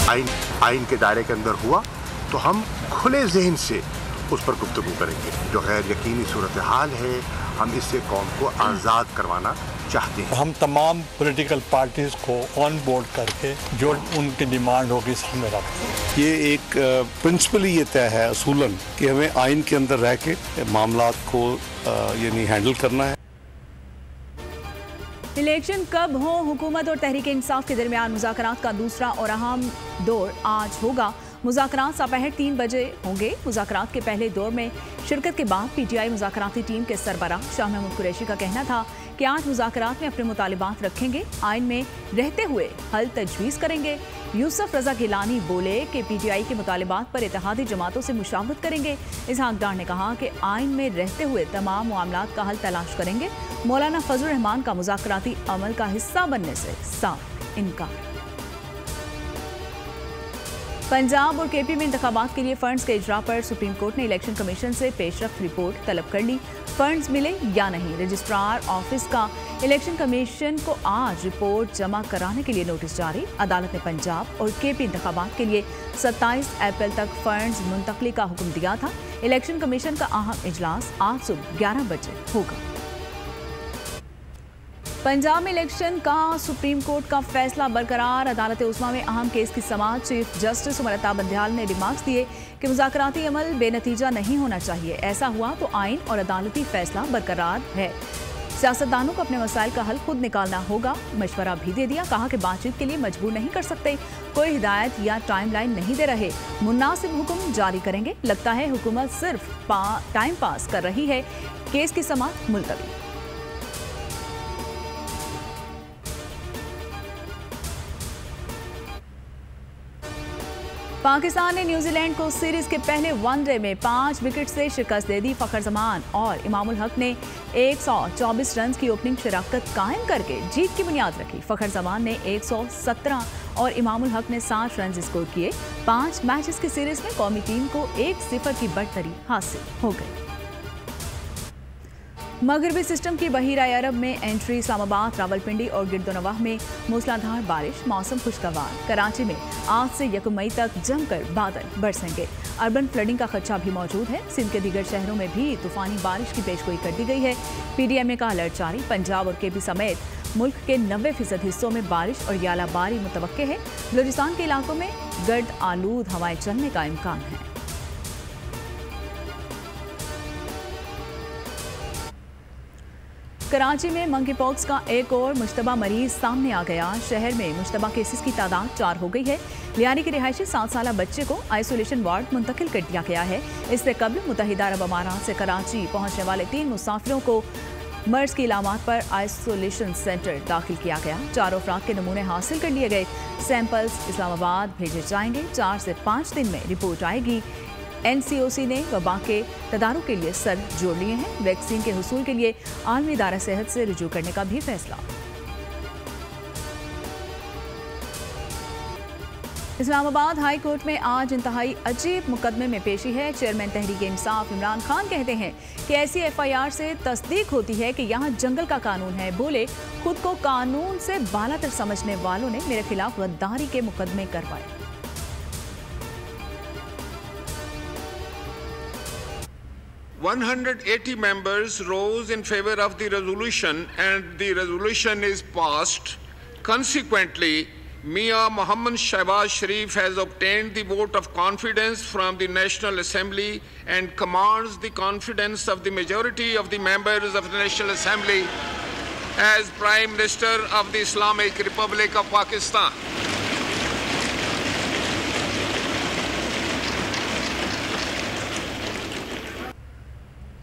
आइन के दायरे के अंदर हुआ तो हम खुले जहन से उस पर गुफ्तगू करेंगे। जो गैर यकीनी सूरत हाल है, हम इससे कौम को आज़ाद करवाना चाहते हैं। हम तमाम पॉलिटिकल पार्टीज को ऑन बोर्ड करके जो उनकी डिमांड होगी सामने रखें। ये एक प्रिंसिपल ये तय है असूलन कि हमें आइन के अंदर रह के मामलात को यानी हैंडल करना है। इलेक्शन कब हो, हुकूमत और तहरीक इंसाफ के दरमियान मुज़ाकरात का दूसरा और अहम दौर आज होगा। मुज़ाकरात दोपहर 3 बजे होंगे। मुज़ाकरात के पहले दौर में शिरकत के बाद पीटीआई मुज़ाकराती टीम के सरबराह शाह महमूद कुरैशी का कहना था कि आज मुज़ाकरात में अपने मुतालिबात रखेंगे, आइन में रहते हुए हल तजवीज़ करेंगे। यूसुफ रजा गिलानी बोले कि पीटीआई के मुतालिबात पर इत्तेहादी जमातों से मुशावरत करेंगे। इसहाक डार ने कहा कि आइन में रहते हुए तमाम मामलात का हल तलाश करेंगे। मौलाना फजल रहमान का मुज़ाकराती अमल का हिस्सा बनने से साफ इनकार। पंजाब और केपी में इंतखाबात के लिए फंड्स के इजरा पर सुप्रीम कोर्ट ने इलेक्शन कमीशन से पेशरफ्त रिपोर्ट तलब कर ली। फंड्स मिले या नहीं, रजिस्ट्रार ऑफिस का इलेक्शन कमीशन को आज रिपोर्ट जमा कराने के लिए नोटिस जारी। अदालत ने पंजाब और केपी इंतखाबात के लिए 27 अप्रैल तक फंड्स मुंतकली का हुक्म दिया था। इलेक्शन कमीशन का अहम इजलास आज सुबह 11 बजे होगा। पंजाब में इलेक्शन का सुप्रीम कोर्ट का फैसला बरकरार। अदालत उस्मा में अहम केस की समाअत चीफ जस्टिस उमर अता बंदयाल ने रिमार्क्स दिए कि मुज़ाकराती अमल बेनतीजा नहीं होना चाहिए। ऐसा हुआ तो आइन और अदालती फैसला बरकरार है। सियासतदानों को अपने मसाइल का हल खुद निकालना होगा। मशवरा भी दे दिया। कहा कि बातचीत के लिए मजबूर नहीं कर सकते, कोई हिदायत या टाइमलाइन नहीं दे रहे, मुनासिब हुक्म जारी करेंगे। लगता है हुकूमत सिर्फ टाइम पास कर रही है। केस की समाअत मुलतवी। पाकिस्तान ने न्यूजीलैंड को सीरीज के पहले वनडे में 5 विकेट से शिकस्त दे दी। फखर जमान और इमामुल हक ने 124 रन की ओपनिंग शराकत कायम करके जीत की बुनियाद रखी। फखर जमान ने 117 और इमामुल हक ने 60 रन स्कोर किए। 5 मैचेस की सीरीज में कौमी टीम को 1-0 की बढ़तरी हासिल हो गई। मगरबी सिस्टम की बहीरा अरब में एंट्री। इस्लामाबाद, रावलपिंडी और गिरदोनवाह में मूसलाधार बारिश, मौसम खुशगवार। कराची में आज से 1 मई तक जमकर बादल बरसेंगे। अर्बन फ्लडिंग का खदशा भी मौजूद है। सिंध के दीगर शहरों में भी तूफानी बारिश की पेशगोई कर दी गई है। पीडीएमए का अलर्ट जारी। पंजाब और केपी समेत मुल्क के 90% हिस्सों में बारिश और यालाबारी मुतवक्के है। बलूचिस्तान के इलाकों में गर्द आलूद हवाएं चलने का इम्कान है। कराची में मंकी पॉक्स का एक और मुश्तबा मरीज सामने आ गया। शहर में मुश्तबा केसेस की तादाद 4 हो गई है। लियारी के रिहायशी 7 साल बच्चे को आइसोलेशन वार्ड मुंतकिल कर दिया गया है। इससे कबल मुत्तहिदा अरब अमारात से कराची पहुंचने वाले 3 मुसाफिरों को मर्ज की इलामात पर आइसोलेशन सेंटर दाखिल किया गया। 4 अफराद के नमूने हासिल कर लिए गए। सैंपल्स इस्लामाबाद भेजे जाएंगे। 4 से 5 दिन में रिपोर्ट आएगी। NCOC ने वबा के तदारुक के लिए सर जोड़ लिए हैं। वैक्सीन के हुसूल के लिए आलमी इदारा सेहत से रुजू करने का भी फैसला। इस्लामाबाद हाई कोर्ट में आज इंतहाई अजीब मुकदमे में पेशी है। चेयरमैन तहरीक इंसाफ इमरान खान कहते हैं कि ऐसी FIR से तस्दीक होती है कि यहाँ जंगल का कानून है। बोले, खुद को कानून से बालातर समझने वालों ने मेरे खिलाफ गद्दारी के मुकदमे करवाए। $180 members rose in favor of the resolution and the resolution is passed. Consequently, Mia Mohammad Shahbaz Sharif has obtained the vote of confidence from the National Assembly and commands the confidence of the majority of the members of the National Assembly as Prime Minister of the Islamic Republic of Pakistan.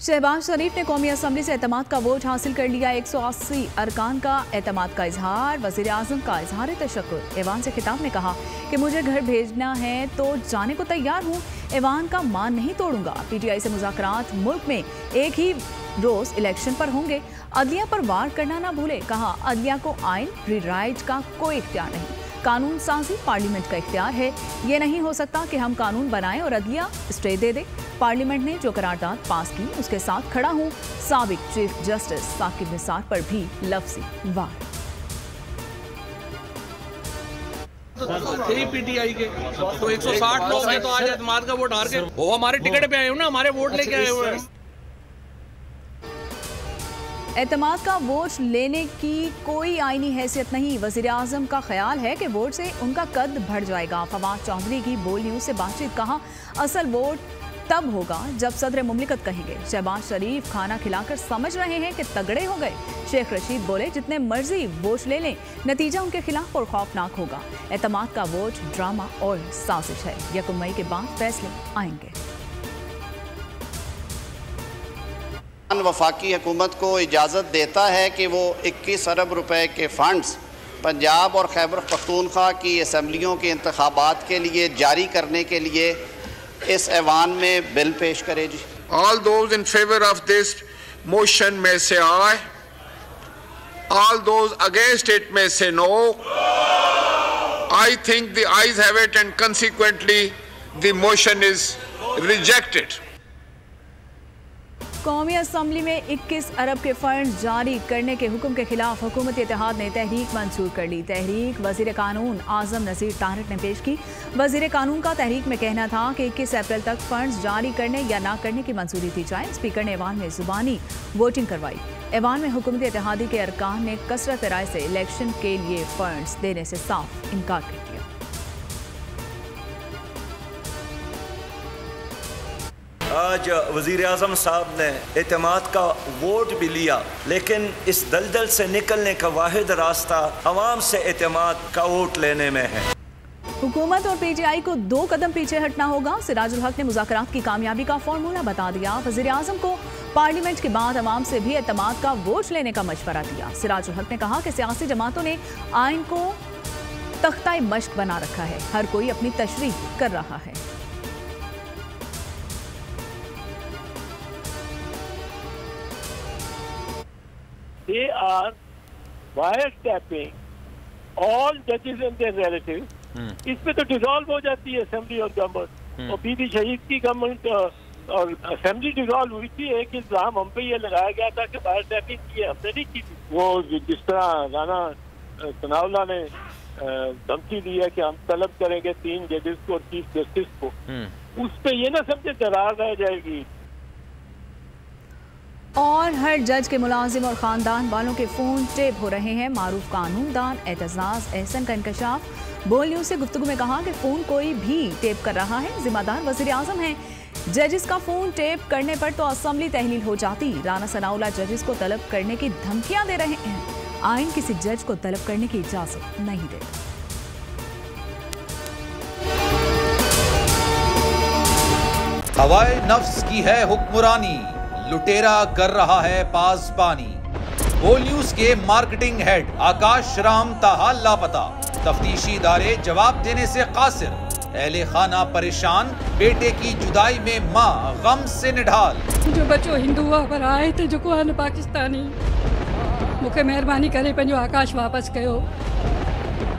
Shahbaz शरीफ ने कौमी assembly से एतमाद का vote हासिल कर लिया। 180 अरकान का एतमाद का इजहार। वज़ीर आज़म का इजहार तशक्कुर। ऐवान से खिताब में कहा कि मुझे घर भेजना है तो जाने को तैयार हूँ, ऐवान का मान नहीं तोड़ूंगा। PTI से मुज़ाकरात मुल्क में एक ही रोज इलेक्शन पर होंगे। अदलिया पर वार करना ना भूले। कहा, अदलिया को आइन रीराइट का कोई इख्तियार नहीं, कानून साजी पार्लियामेंट का इख्तियार है। ये नहीं हो सकता कि हम कानून बनाएं और अदलिया स्टे दे दे। पार्लियामेंट ने जो करारदाद पास की उसके साथ खड़ा हूं। साबिक चीफ जस्टिस साकिब निसार पर भी लफ्जी वार। थे पीटीआई के, तो 160 लोग हैं, तो आज एतमाद का वोट हार के वो हमारे टिकट पे आए हो ना, हमारे वोट लेके आए हुए हैं। एतमाद का वोट लेने की कोई आईनी हैसियत नहीं। वजीर आजम का ख्याल है कि वोट से उनका कद बढ़ जाएगा। फवाद चौधरी की बोल न्यूज से बातचीत, कहा असल वोट तब होगा जब सदर मुमलिकत कहेंगे। शहबाज शरीफ खाना खिलाकर समझ रहे हैं कि तगड़े हो गए। शेख रशीद बोले जितने मर्जी वोट ले लें, नतीजा उनके खिलाफ और खौफनाक होगा। एतमाद का वोट ड्रामा और साजिश है। 1 मई के बाद फैसले आएंगे। वफाकी हुकूमत को इजाज़त देता है कि वो 21 अरब रुपए के फंड्स पंजाब और खैबर पख्तूनख्वा की असम्बलियों के इंतखाबात के लिए जारी करने के लिए इस ऐवान में बिल पेश करे। जी, all those in favour of this motion में से aye, all those against it में से no. I think the ayes have it and consequently the motion is rejected. कौमी असम्बली में 21 अरब के फंड जारी करने के हुक्म के खिलाफ हुकूमत इत्तेहाद ने तहरीक मंजूर कर ली। तहरीक वजीर कानून आजम नज़ीर तारिक ने पेश की। वजीर कानून का तहरीक में कहना था कि 21 अप्रैल तक फंड्स जारी करने या ना करने की मंजूरी दी जाए। स्पीकर ने ऐवान में जुबानी वोटिंग करवाई। ऐवान में हुकूमत इत्तेहादी के अरकान ने कसरत राय से इलेक्शन के लिए फंड्स देने से साफ इनकार कर दिया। आज वज़ीर आज़म साहब ने एतमाद का वोट भी लिया, लेकिन इस दलदल से निकलने का वाहिद रास्ता अवाम से एतमाद का वोट लेने में है। हुकूमत और पीटीआई को 2 कदम पीछे हटना होगा। सिराजुल हक ने मुज़ाकरात की कामयाबी का फॉर्मूला बता दिया। वज़ीर आज़म को पार्लियामेंट के बाद अवाम से भी एतमाद का वोट लेने का मशवरा दिया। सिराजुल हक ने कहा कि सियासी जमातों ने आइन को तख्ता मश्क बना रखा है, हर कोई अपनी तशरीह कर रहा है। They are wiretapping all judges and their relatives. इसमें तो डिसॉल्व हो जाती है असेंबली और गवर्नमेंट। और बीबी शहीद की गवर्नमेंट और असेंबली डिसॉल्व हुई थी। एक इल्जाम हम पे ये लगाया गया था कि वायरटैपिंग की हमने नहीं की थी। वो जिस तरह राना सनाउल्लाह ने धमकी दी है कि हम तलब करेंगे 3 जजेस को और चीफ जस्टिस को, उस पे ये ना समझे दरार रह जाएगी। और हर जज के मुलाजिम और खानदान वालों के फोन टेप हो रहे हैं। मारूफ कानूनदान एतजाज एहसन का इंकशाफ। बोल न्यूज से गुफ्तगू में कहा कि फोन कोई भी टेप कर रहा है, जिम्मेदार वजीर आजम है। जजिस का फोन टेप करने पर तो असेंबली तहलील हो जाती। राना सनाउल्लाह जजिस को तलब करने की धमकियां दे रहे हैं। आइन किसी जज को तलब करने की इजाजत नहीं देता। हवाए नफ्स की है हुक्मरानी, लुटेरा कर रहा है पासबानी। बोल न्यूज के मार्केटिंग हेड आकाश राम ताहाल लापता। तफ्तीशी इदारे जवाब देने से कासिर। अहले खाना परेशान, बेटे की जुदाई में माँ गम से निढाल। जो बच्चों हिंदू पर आए थे जो को पाकिस्तानी, मुझे मेहरबानी करे पंहिंजो आकाश वापस कयो।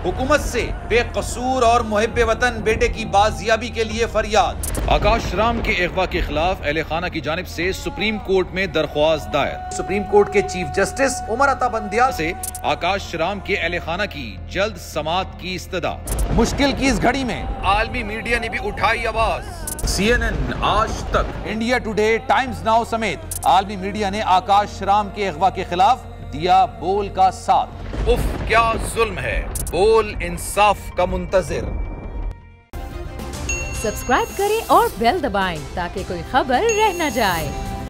हुकूमत से बेकसूर और मुहिब्बे वतन बेटे की बाजियाबी के लिए फरियाद। आकाश राम के अगवा के खिलाफ अहले खाना की जानिब से सुप्रीम कोर्ट में दरख्वास्त दायर। सुप्रीम कोर्ट के चीफ जस्टिस उमर अता बंदियाल से आकाश राम के अहले खाना की जल्द समाअत की इस्तदा। मुश्किल की इस घड़ी में आलमी मीडिया ने भी उठाई आवाज। CNN, आज तक, इंडिया टुडे, टाइम्स नाउ समेत आलमी मीडिया ने आकाश राम के अगवा के खिलाफ दिया बोल का साथ। उफ क्या जुल्म है, बोल इंसाफ का मुंतजिर। सब्सक्राइब करें और बेल दबाएं ताकि कोई खबर रह न जाए।